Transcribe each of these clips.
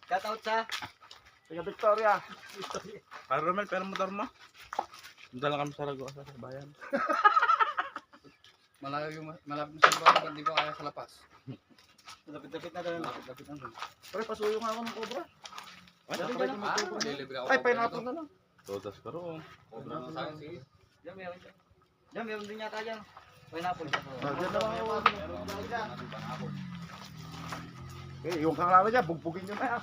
Shoutout sa Taga Victoria. Para Romel, pero motor mo. Dala kami sa Ragosa sa bayan. malapit sa bago, hindi ko kaya sa lapas. Lapit-lapit na doon. Lapit-lapit na doon. Pre, pasuyo nga ako ng cobra. Lilibre ako. Ay, pineapple na lang. Todas ka roon. Cobra na sa akin, sige. Diyan meron dyan. Diyan meron din yata dyan. Pineapple. Diyan na lang ako. Eh, yung kanglawa dyan, bugbugin nyo na.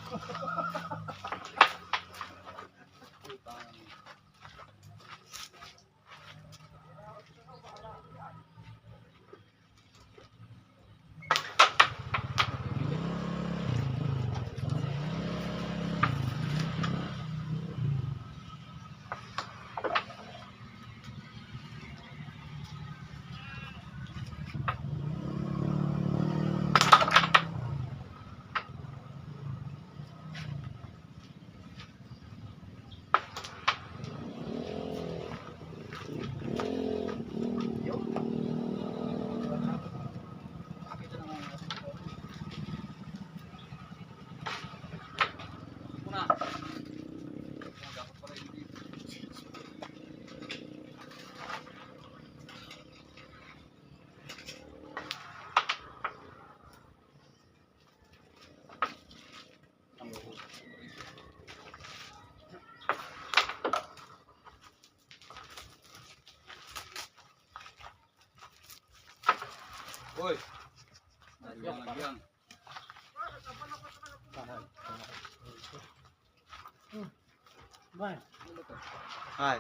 Uy! Nagyan. Ay.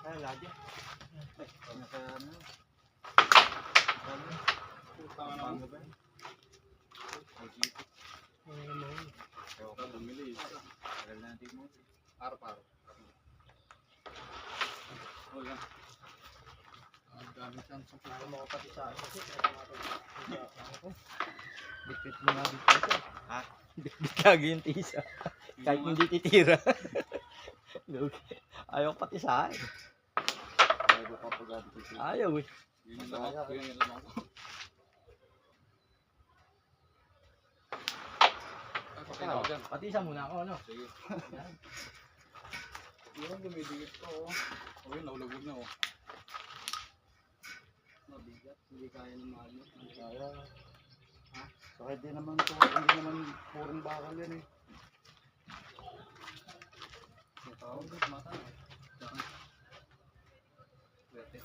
Ay, lagi. Paro. Oh, yan. Gamit yan sa plano mo pati sa akin. Bitbit mo nga dito. Ha? Bitbit kagi yung tisa. Kahit hindi titira. Ayaw pati sa akin. Ayaw eh. Yun yung lamang ko. Pati sa muna ako, ano? Sige. Yung dumidikit ko, oh. Oh, yun, naulagod na, oh. Mabigat, hindi kaya ng mahal mo. Kaya. Ha? So, hindi naman purong bakal yan eh. Tawag, mata. Pwede.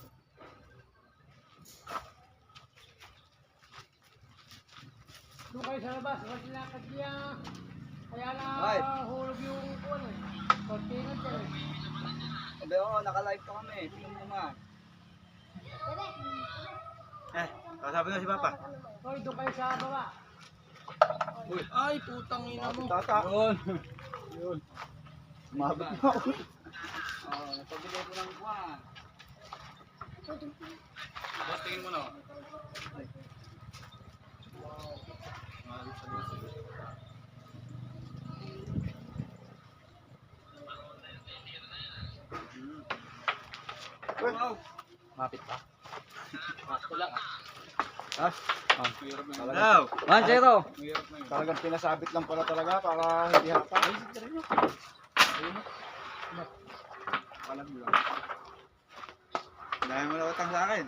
Doon kayo sa labas, wala sila kasiya. Kaya Ay. na hulog yung kuwan eh. Kontinat yan eh. Sabi ako, naka-live pa kami. Tingnan mo nga. Kasabi na si Papa. Hoy, doon kayo sa baba. Uy, ay, putang ina mo. Tata. Yun. Sumabot na ako. Napabigay ko ng buwan. Boss, tingin mo na, oh. Wow. Mapit pa. Pasto lang ah. Mahirap na yun. Talagang, 1-0. Mahirap na yun. talagang pinasabit lang pala talaga para hindi hapa. Alam mo lang. Dahil mo na utang sa akin.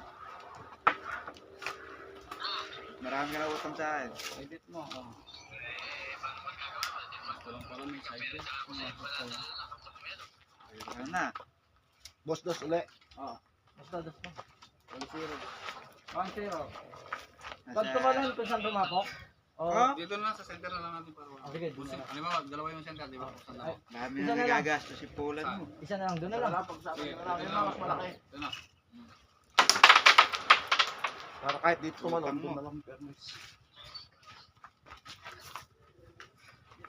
Marami ka na utang sa akin. Edit mo. Oh. Basta lang pala may side din. Ano na? Boss dos uli. Basta. 1-0. 1-0. Pag tumalan kung saan tumapok? Dito na lang sa center na lang natin para wala. Sige, doon na lang. Halimbawa, dalawa yung center, di ba? Buksan na ako. Dami Isa na na lang. nagagastos si Pulan mo. Isa na lang, doon na lang. Sige, ito na mas malaki. Ito na. Para kahit dito tumalon, doon na lang permis.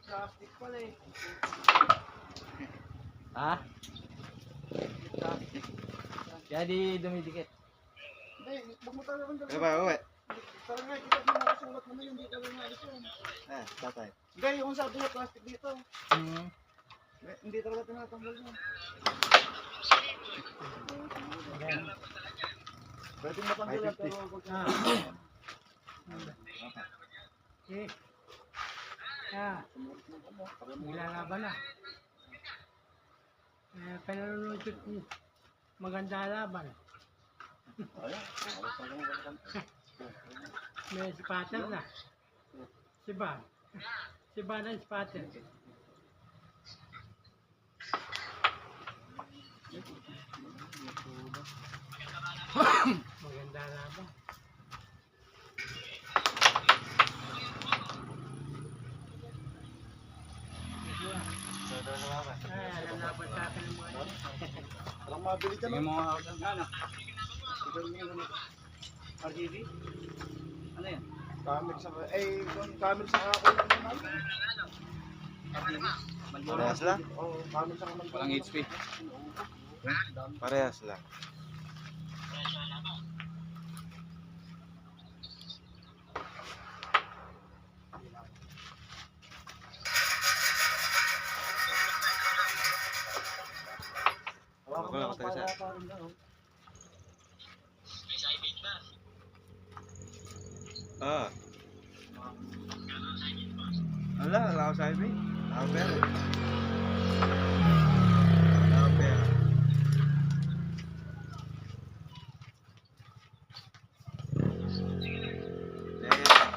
Plastic pala eh. Ha? Kaya di dumidikit. Ano ba, uwi? Parang nga, kita mo nakasulat mo na yung dito lang nga ito. Tatay. Hindi, yung sabi na plastic dito. Hindi talaga tinatanggal mo. Pwede matanggal yan, pero huwag na. Eh. Nilalaban na. Pinanonood ko maganda laban. Ayan, May spatter na. Si Ba na spatter. Maganda laban. Lalaban sa akin ng mga parang mabili ka Sige na. mo nga ako ano. RGB? Ano yan? Camel sa... camel sa ako lang naman. Parehas lang? Oo, camel sa kamal. Walang HP. Parehas lang. Wala ka tayo sa- Ah. Wala ako sa ibig. Ako pera. Ako pera.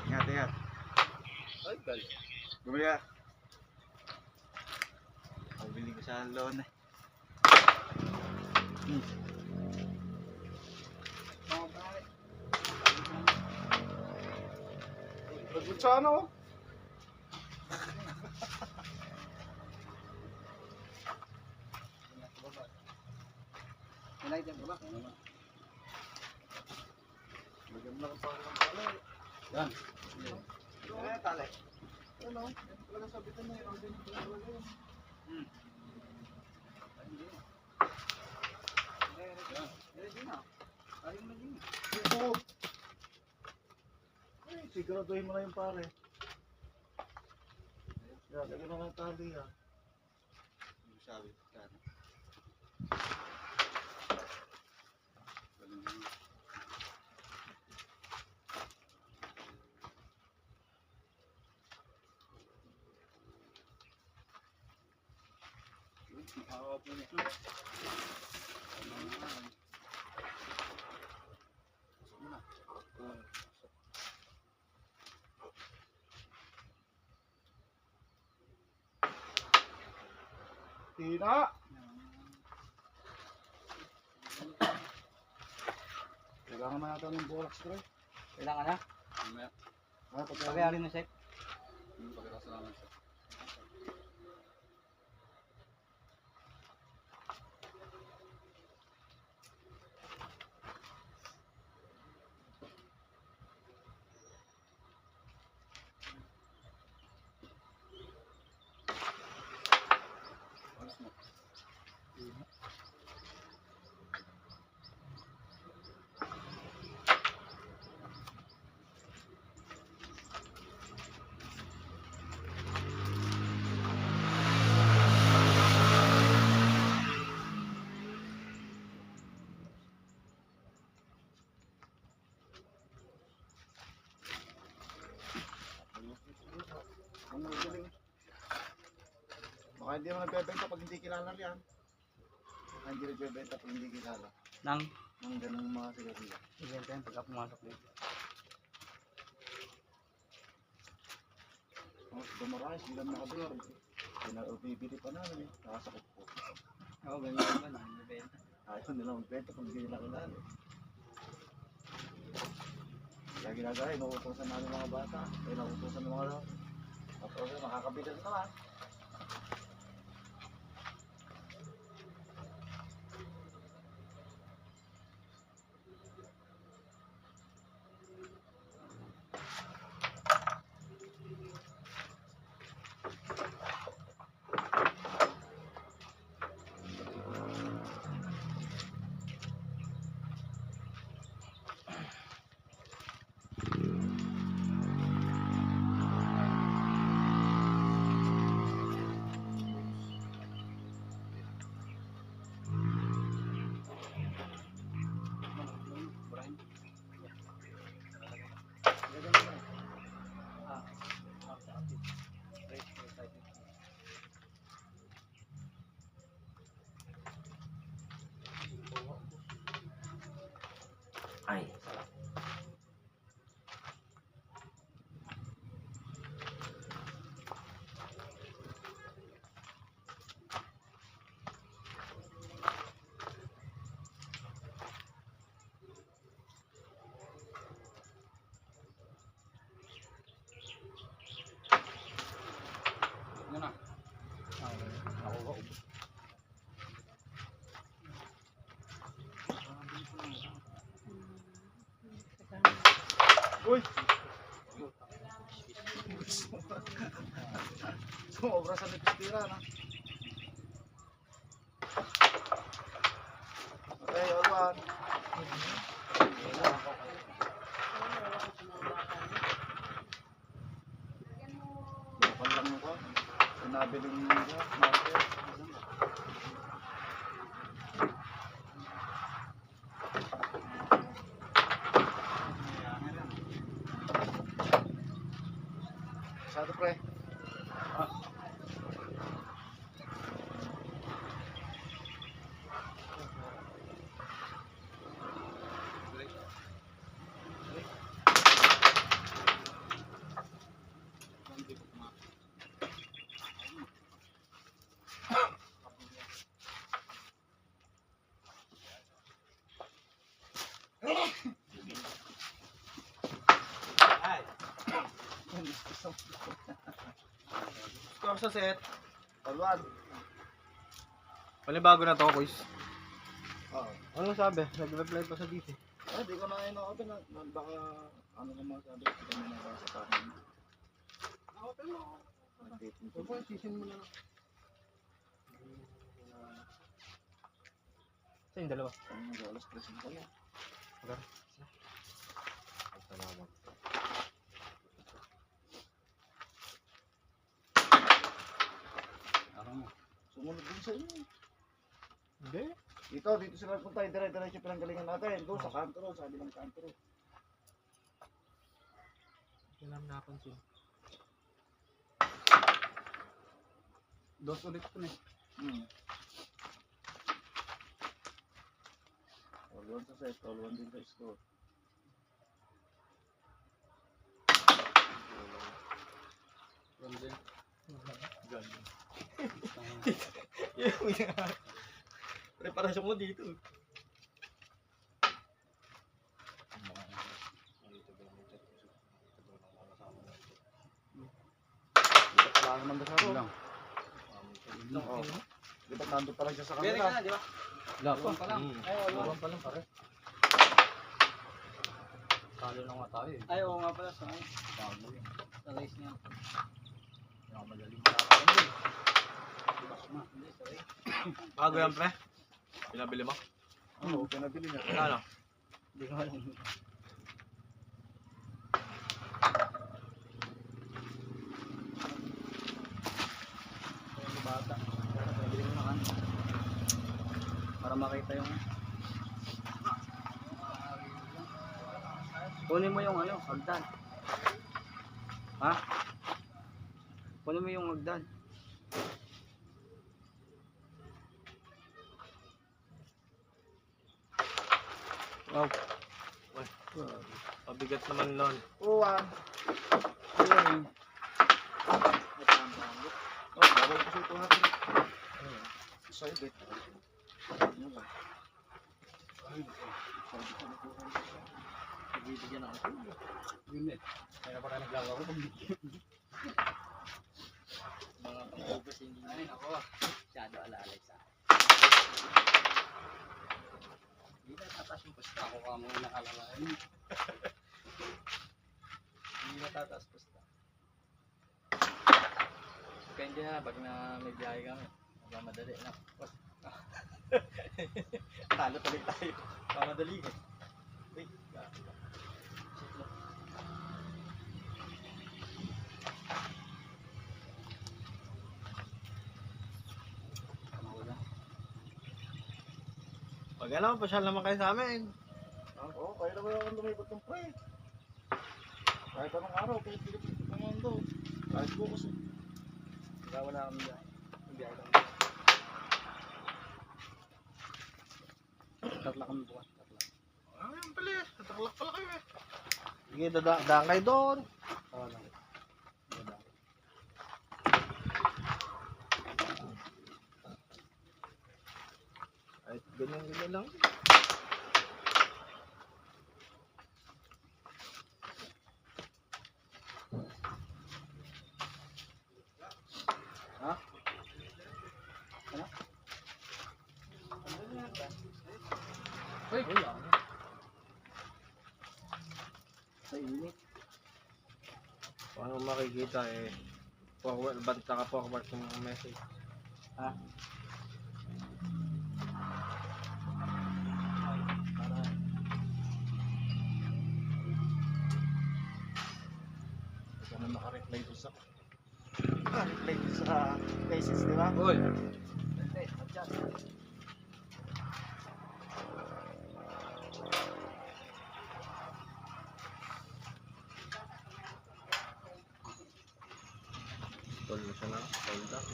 Ingat. Ay, galing. Bumili ka. Pabili ko sa loan eh. Lagot sa ano? May light yan ba? Maganda ka pa ng tali. Yan. Ano tali? Ano? Talaga sabitan na yun. Hindi na talaga yun. Ready na. Ayaw na din. Ito. Ay, siguraduhin mo na yung pare. Yan, lagyan mo ng tali ha. Sabi ka na. Makakapo niya. Tina! Kailangan na natin ng borax tray. Kailangan na? Mamaya. Pagkayari na, Sek. Pagkakasa naman, Sek. Ang galing. Baka hindi mo nagbebenta pag hindi kilala riyan. Baka hindi nagbebenta pag hindi kilala. Nang? Nang ganung mga sigarilyo. Ibenta yan pagka pumasok dito. Oh, dumarais, hindi lang nakabili. Pinabibili pa namin eh. Nakasakot po. Oo, ganyan naman. Ibenta. Ayaw nila magbenta pag hindi nila kilala. Kaya ginagawa, inuutosan namin mga bata. Kaya inuutosan ng mga tapos makakabili na naman. Ay. Yun na. Uy! Sumobra sa nipistira, no? Okay, all one. Bukan lang mo ko. Sinabi din nila, market. Satu pre. Score sa set. All one. Panibago na to, boys. Oo. Anong sabi? Nag-reply pa sa dito. Ah, di ko na ino-open. Baka ano naman sabi. Hindi mo nabasa sa akin. Open mo. Nag-dating ko. Opo, season mo na lang. Sa yung dalawa. Ang mag-alas 3 ko yan. Salamat. Sumunod din sa inyo. Hindi. Dito sila punta. Dire-diretso pinanggalingan natin. Doon sa kanto ro. Sabi ng kanto ro. Hindi namin napansin. Dos ulit ko na eh. All one sa set. All one din sa score. Yun din. Preparasyon mo dito. Wala naman sa ro. Lang. Oo. Di ba nandun pa lang siya sa Pwede kanila? ka na, di ba? Wala One pa lang. Ay, One pa lang pare. Talo na nga tayo eh. Ay, oo nga pala. Sa Bago yun. sa race niya. Kaya madaling malakaran din. Hindi, sa race. Bago yan, pre. Pinabili mo? Oo, pinabili niya. Ano? Hindi ko alam. Yung bata. Para pwede mo na ano. Para makita yung... Kunin mo yung ano, hagdan. Ha? Kunin mo yung hagdan. Wow. Pabigat naman nun. Oo, one. Ayun. Oh, bawal ko sa ito natin. Side it. Ano ba? Bibigyan ako. Yun eh. Kaya pa ka naglalaro kung mga pang-focus hindi na rin ako. Masyado alalay sa akin. Hindi na tatas yung pusta. Ako ka mga nakalalain. Hindi na tatas pusta. Depende na pag na may biyahe kami. Magmamadali na. Talo tuloy tayo. Mamadali eh. Uy, gabi ka. Pag ano, pasyal naman kayo sa amin. Oo, kaya naman ako lumibot ng pre. Kahit anong araw, kahit pilipit ng mundo. Kahit bukas. Wala kami biyahe. Biyahe kami. Tatla kami bukas. Tatla. pala eh. Nataklak pala kayo eh. Sige, dadaan kayo doon. Oo lang. Dadaan. Ay, ganyan lang. Ha? Ano? Uy, Wala. Sa init. Paano makikita eh. Forward, banta ka forward yung mga message. Ha? Para Ito na naka-reply doon sa naka-reply doon sa message, di ba? Uy! Hindi, adjust. Tol mo siya na. Hold up.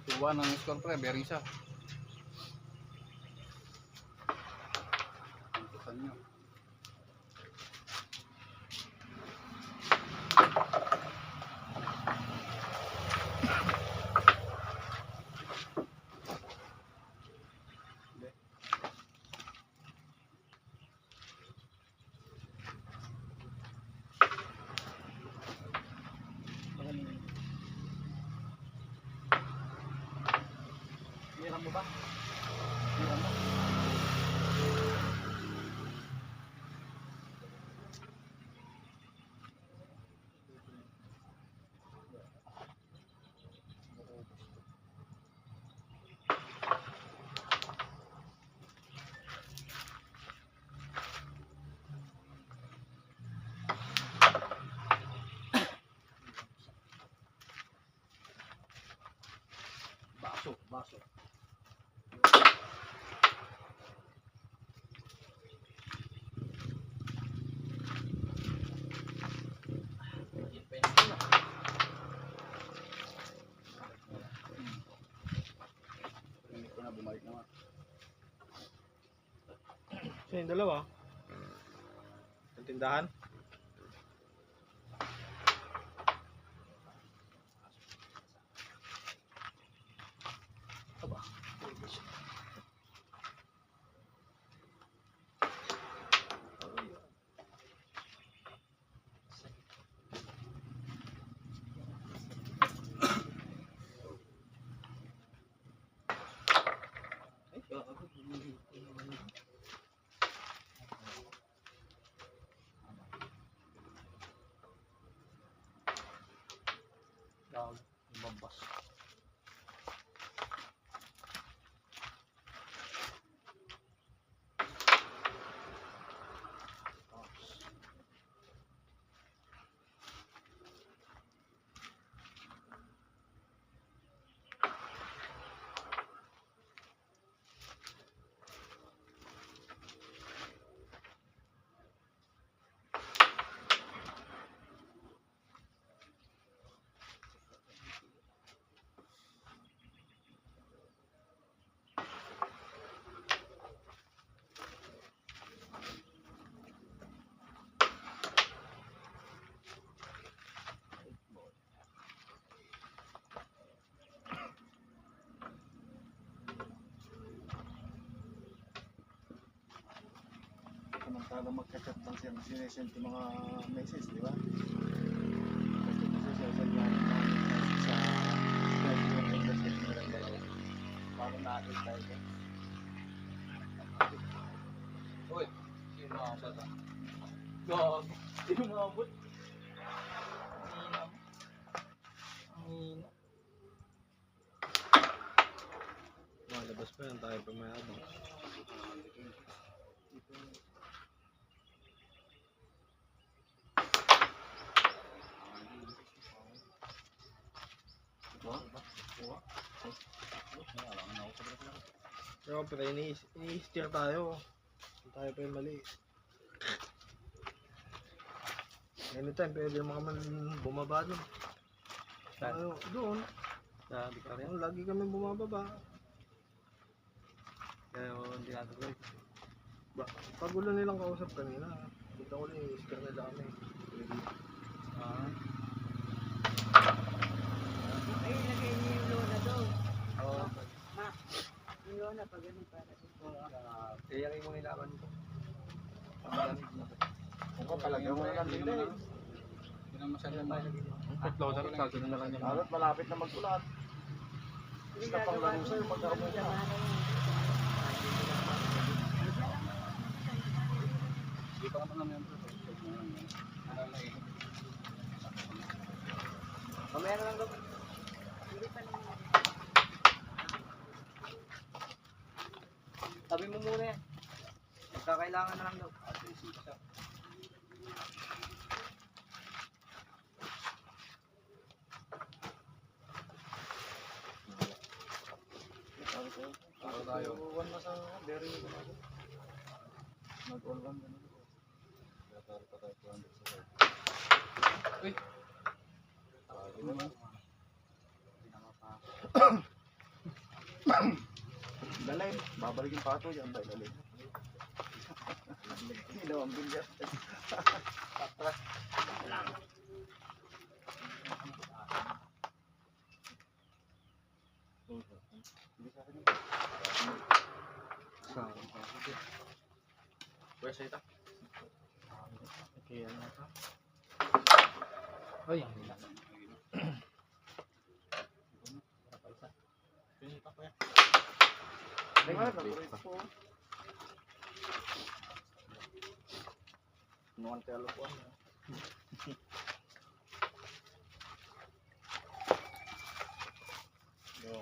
Tuwa ng score pre, Berisa. Antusan nyo. Hiram mo ba? Hiram mo? Baso, baso. Hindi ko na bumalik naman. So yung dalawa. Yung tindahan. Dahil, ibabas. Samantala magka-chat lang siya, sinesend yung mga message, di ba? Kasi sasend niya ng mga message sa pwede yung message nila ng dalawa. Paano natin tayo dyan? Uy! Sino makakabot ah? Gag! Sino makakabot? Malabas pa yan tayo pamayabang. Pero pre, ini-steer tayo. Tayo pa yung mali. Anytime, pwede naman kami bumaba doon. Saan? Doon. Sa Victoria? Lagi kami bumababa. Kaya hindi natuloy. Pagulo nilang kausap kanina. Kita ko lang yung sticker nila kami. Ah. Ay, lagay niyo yung lona doon. Oo. Ma, yung lona pag ganun para dito. Iyakin mo nilaban ko. Kung ka palagyan mo na lang din eh. Hindi na masyadong mahal. Pagloader, sabi na lang yung Lalo't malapit na magkulat. Hindi Basta pang laro sa'yo, magkakaroon ka. Hindi pa naman namin ito. Mamaya na lang daw. Hindi pa naman. Tabi mo muna yan. Magkakailangan na lang daw. Taro tayo. One na sa very good na ako. Nag-all one ka na. Taro pa tayo 200 sa side. Uy. Dalay, babalik yung pato yan. Dalay. Hindi daw ang bilyas. Pwesa ito. Kaya na ito. Ay, ang hila. Pinita ko yan. Dengar, naburit ko. Nuan kaya lupuan. Yo.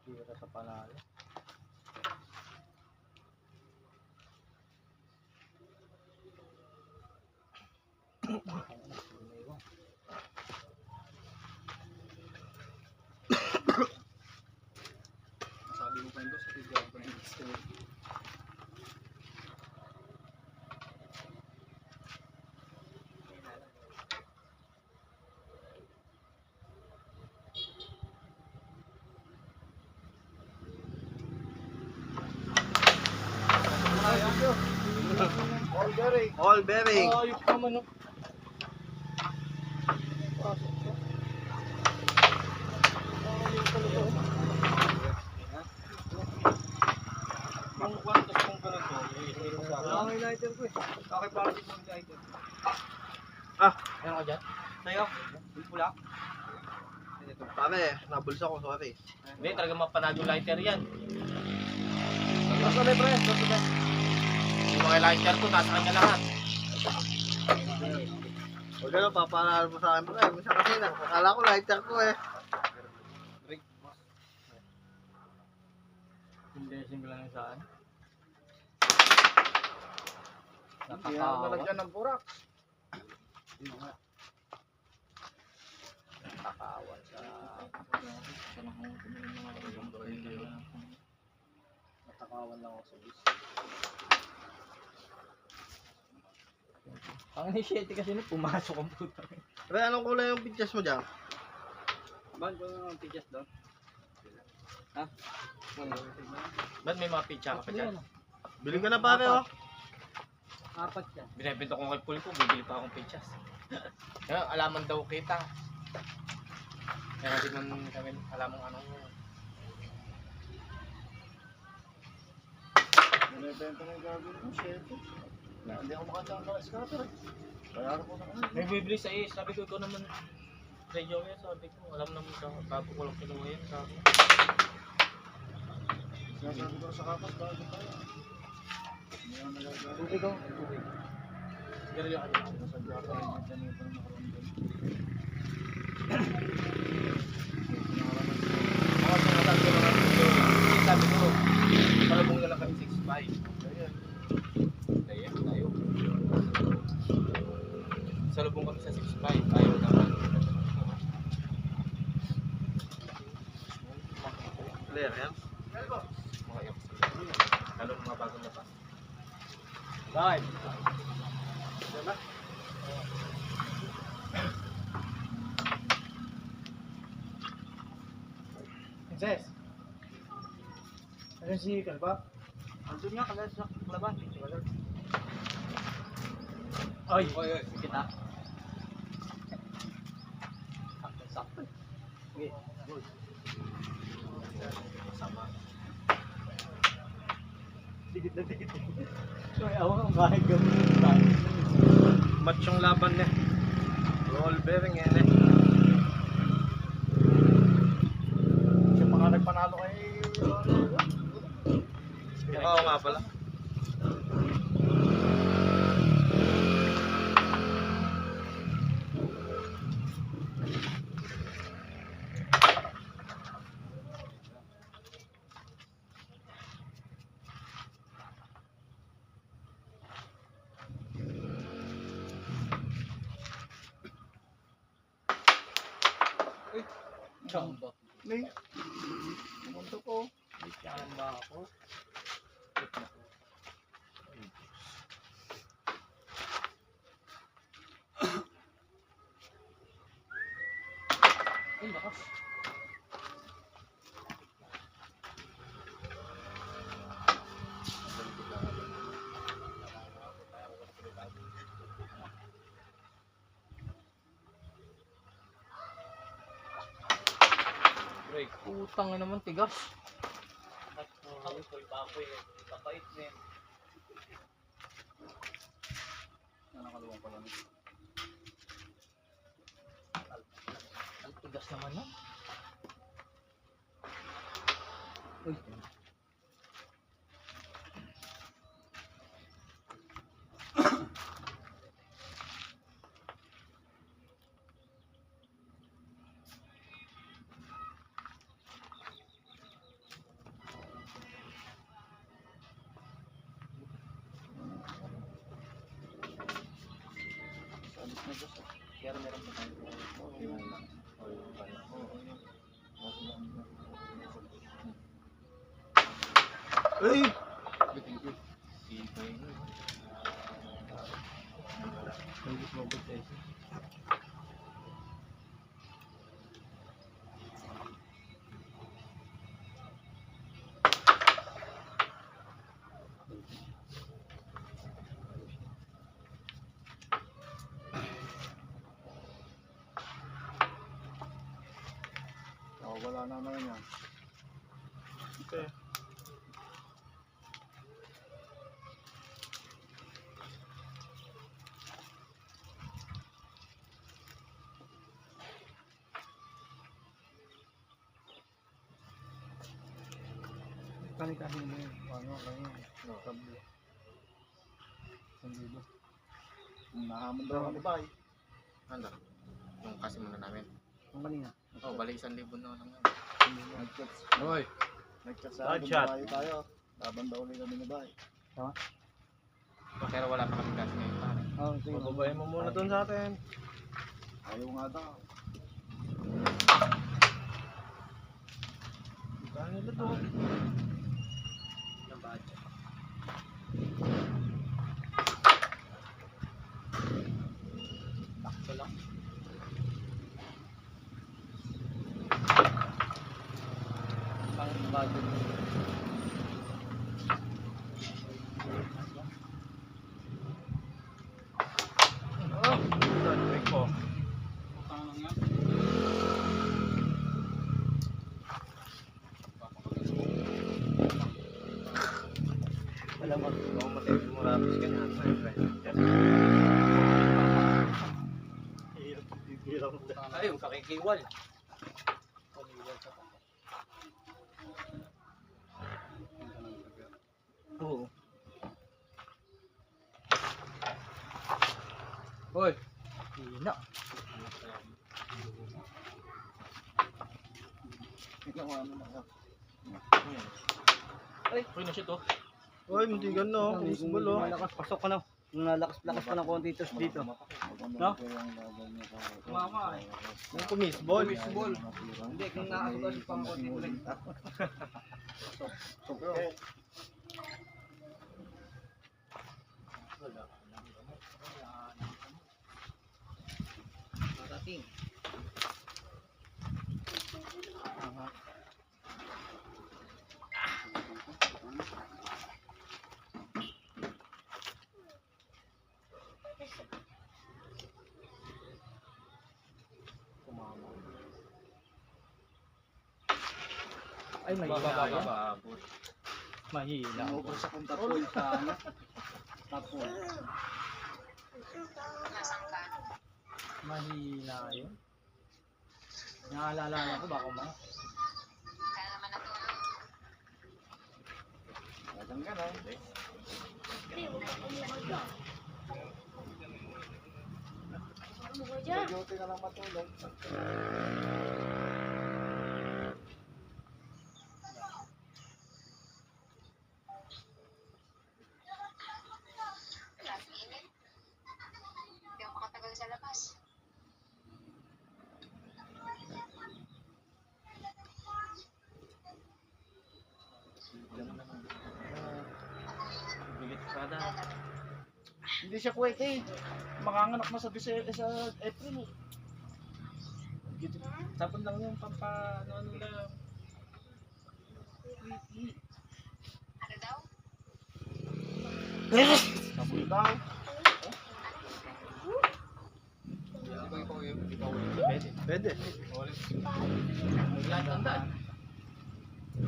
Tira sa panalo. Sabi mo pa yun doon sa video ko na yung All bearing. All bearing. Ayok naman, no? Kung kwantos kung ganito, Wala kang lighter ko eh. Okay, parang dito yung lighter. meron ka dyan? Sa'yo? Yung pula? Pare, nabulsa ko, sorry. Hindi, talaga mapanado lighter yan. Nasa na pre, nasa na. Yung mga lighter ko, nasa kanya lahat. Huwag na, papalaan mo sa akin, pre. Minsan kasi na, akala ko lighter ko eh. Hindi, simple lang yung saan. Hindi na nalagyan ng burak. Nakakawan sa... Natakawan lang ako sa bis. Ang initiate kasi na pumasok ang puta. Pre, anong kulay yung pictures mo dyan? Ban ko ng tigas doon. Ha? Ba't may mga pitcha ka pa dyan? Bilhin ka na pare, oh. Apat yan. Binibenta ko kay Pul ko, bibili pa akong pitchas. Kaya alaman daw kita. Kaya di man kami alam ang anong Binibenta na yung gagawin mo, shit. Hindi ako makatang ka scatter eh. Bayaran ko na ano. may bibili sa is, sabi ko ito naman radio yan, sabi ko, alam naman sa bago ko lang kinuha yan, sabi ko. Sinasabi ko sa kapas, bago tayo. Hindi ako nagagawa. Tubig ko. Tubig. Ganun yung ano. Nasadya ka rin yung ganito na makaroon doon. Mga sinasal ko lang ang sabi ko, palabong na lang kami 6'5". Ayan. Ayan, tayo. Salubong kami sa 6'5", ayaw naman. Clear yan. Mga yak. Lalo mga bagong lapas. Live. Princess. Ayun si Kalba. Andun nga, kala sa laban. Ay! Kita. Sakto. Sige, good. Sama. Dikit na dikit. So, awan kang kahit gawin. Match yung laban eh. Roll bearing yan eh. Siya pa nga nagpanalo kay... Oo nga pala. Chamba. May... Pumunta ko. May chamba ako. Ay, lakas. Break. Utang na naman, tigas. Apoy pa apoy. Kapait na yan. Nakaluwang ko lang. Ang tigas naman na. Uy. Salis na gusto. Pero meron pa tayo. Yung lang. Oo, yun. Ay! Sipay na. Hindi mo ba tayo? Wala na naman yan. Okay. Kani mo yun. Ano kayo? Kable. Sandido. Nahamon daw kami ba? Ano? Yung kasi muna namin. Ang kanina. Oh, balik 1,000 na lang yan. Nag-chat. Hoy! Nag-chat sa akin. Headshot. Babae tayo. Laban daw ulit kami na ba? Pero wala pa kami kasi ngayon pare. Oo, sige. Bababayin mo muna dun sa atin. Ayaw nga daw. Dahil nila doon. Ng budget. Takto lang. Pang budget. Oh! Break ko. Utang lang yan. Alam mo, kung matipid mo rapis ka niyan. Ay, yung kakikiwal. Kakikiwal ka pa. Oo. Hoy! Hina. Ikaw ano na yan. Uy, na-shoot oh. Uy, hindi gano. Usbol oh. Malakas, pasok ka na. Nung nalakas-lakas pa ng konti tos dito. No? Mama eh. Yung kumisbol. Hindi, kung nakasulas pa ng konti ulit. Matating. Ay, mahina yun. Mahina. Umubos sa kong tapol sa ano. Tapol. Mahina yun. Naalala ko baka mga. Madang ka na. Sa duty ka lang matulog. Hindi ako makatagal sa labas. Bigit kada. Hindi siya kwete eh. Makanganak na sa April eh. Tapon lang yung pampa ano lang. Ano daw? Sabon daw. Pwede. Tandaan.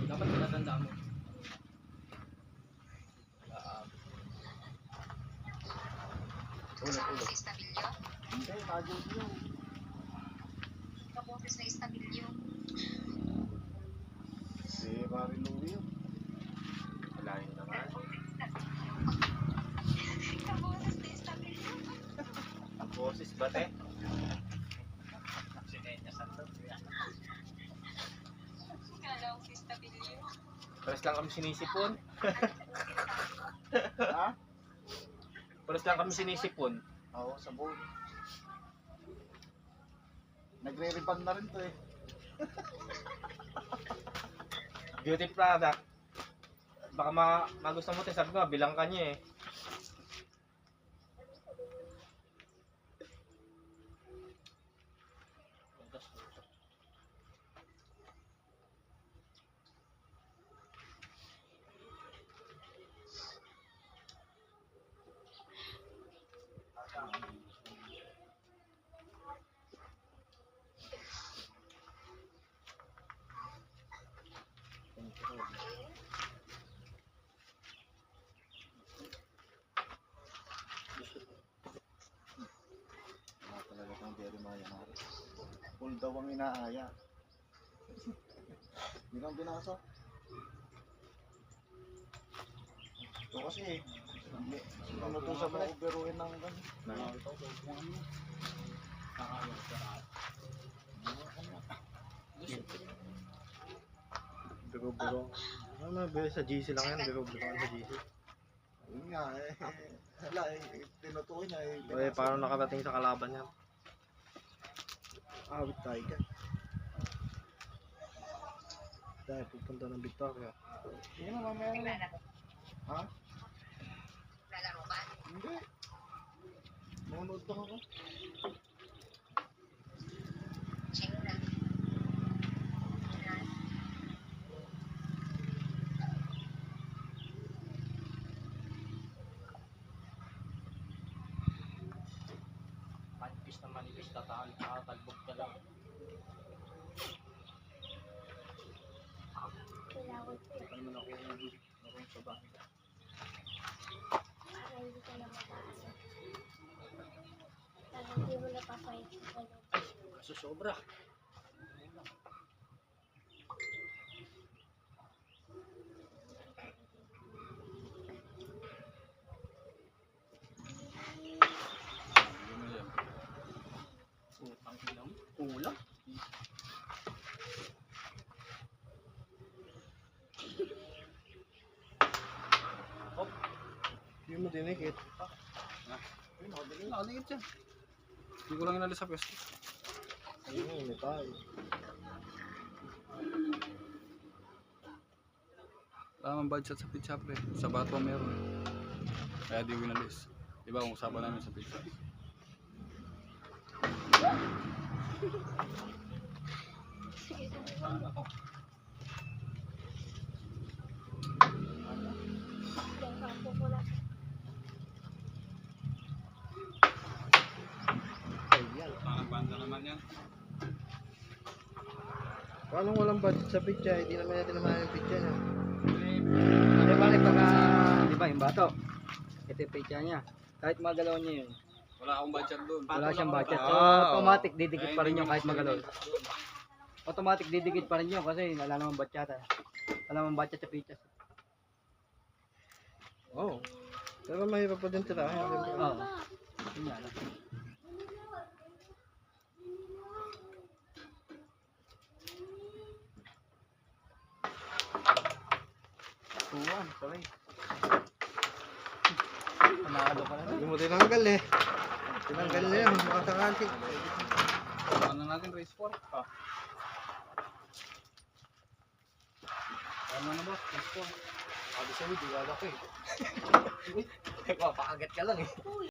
Dapat tinatandaan mo. Kasama sa estabilyo? Hindi, kadyo yun. Kabutis na estabilyo. Si Mari Louie yun. Wala yun naman. Kabutis na estabilyo. Ang boses ba te? Kala ko estabilyo. Pares lang kami sinisipon. Ha? Pares lang kami sinisipon. Oo, sabon. Nagre-reband na rin to eh. Beauty product. Baka magusto mo te, sabi ko bilang ka niya eh. Talaga kang Jeremiah Harris. Full daw ang inaaya. Hindi lang binasa. Ito kasi ano to sa mga overuin ng gano'n. Biro-biro. Ano, sa GC lang yan. Biro-biro sa GC. Yun nga eh. Wala eh. Tinutukoy niya eh. Eh, parang nakarating sa kalaban yan. Awit tayo dyan. Dahil pupunta ng Victoria. Yun na mamaya na lang. Ha? Lalaro ba? Hindi. Nanonood lang ako. Check na. Manipis na manipis, tatalbog ka lang. Saka naman ako marunong sa bahay. Para hindi ka na mataasa. Para hindi mo napapahit sa loob. Kaso sobra. Utang ilang kulang. Hindi mo dinikit. Nakadikit siya. Hindi ko lang inalis sa pwesto. Ayun, may tayo. Wala naman budget sa pizza pre. Sa bato meron. Kaya di ko inalis. Diba kung usapan namin sa pizza. Yung kampo ko lang. Ayan. Parang banda naman yan. Paano walang budget sa pizza? Hindi naman natin naman yung pizza niya. Di ba, pagka, di ba, yung bato, ito yung pecha niya. Kahit magalaw niya yun, Wala akong budget doon. wala siyang budget. So, Ah, automatic didikit pa rin yun kahit magalaw. Automatic didikit pa rin yun kasi wala namang batyata. Wala namang batyat sa pecha. Oo. Pero mahirap pa din tirahin. Oo. Yun nga lang. Tuwan, sorry. Panalo ka na. Hindi mo tinanggal eh. Tinanggal na yan. Makasakali. Ano natin, race 4? Tama na ba? Race 4. Sabi sa'yo, di wala ko eh. Papakagat ka lang eh.